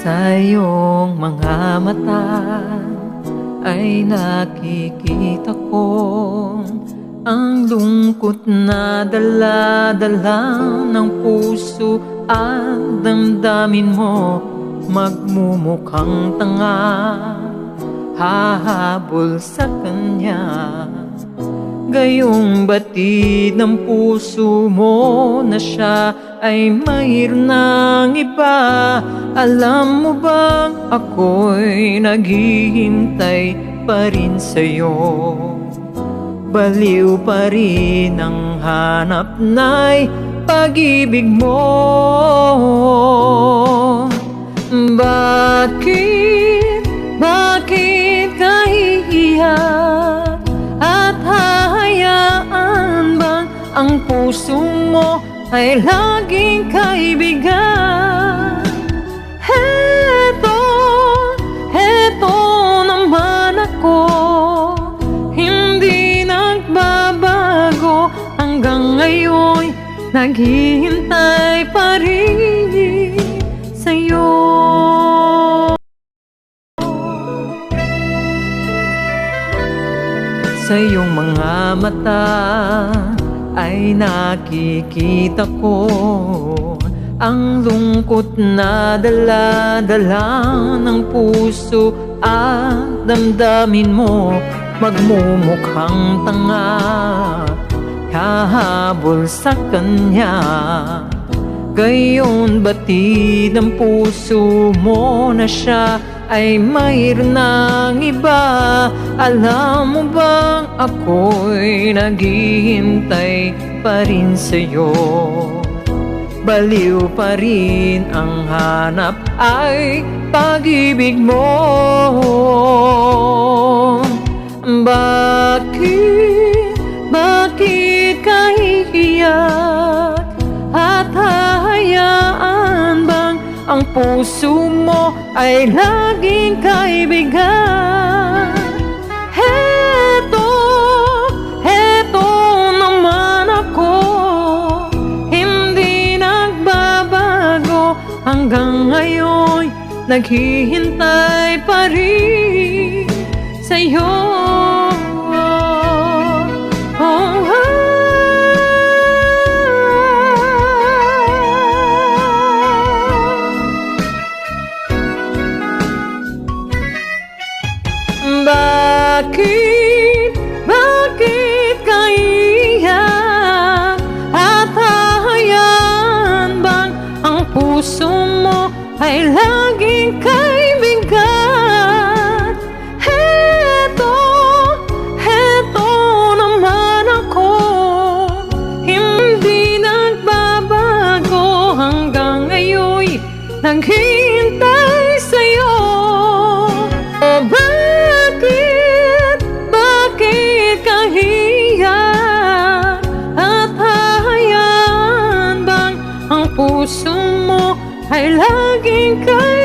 Sa iyong mga mata ay nakikita ko ang lungkot na dala-dala ng puso at damdamin mo. Magmumukhang tanga, hahabol sa kanya. Gayong batid ng puso mo na siya ay mayroon ng iba. Alam mo bang ako'y naghihintay pa rin sa'yo? Baliw pa rin ang hanap na'y pag-ibig mo. Bakit ka hihiyak at hahayaan bang ang puso mo ay laging kaibigan? Heto naman ako, hindi nagbabago. Hanggang ngayon, naghihintay pa rin sa'yo. Sa iyong mga mata ay nakikita ko ang lungkot na dala-dala ng puso at damdamin mo. Magmumukhang tanga, hahabol sa kanya. Gayon batid ng puso mo na siya ay mayroon ng iba. Alam mo bang ako'y naghihintay pa rin sa'yo? Baliw pa rin ang hanap ay pag-ibig mo. Bakit ka hihiyak at hahayaan bang ang puso mo ay laging kaibigan? Heto naman ako, hindi nagbabago. Hanggang ngayon, naghihintay pa rin sa'yo. Bakit ka iiyak at hahayaan bang ang puso mo ay laging kaibigan? Heto naman ako, hindi nagbabago. Hanggang ngayon, naghihintay sa'yo. Bakit ka hihiyak at hahayaan bang ang puso mo ay laging kaibigan?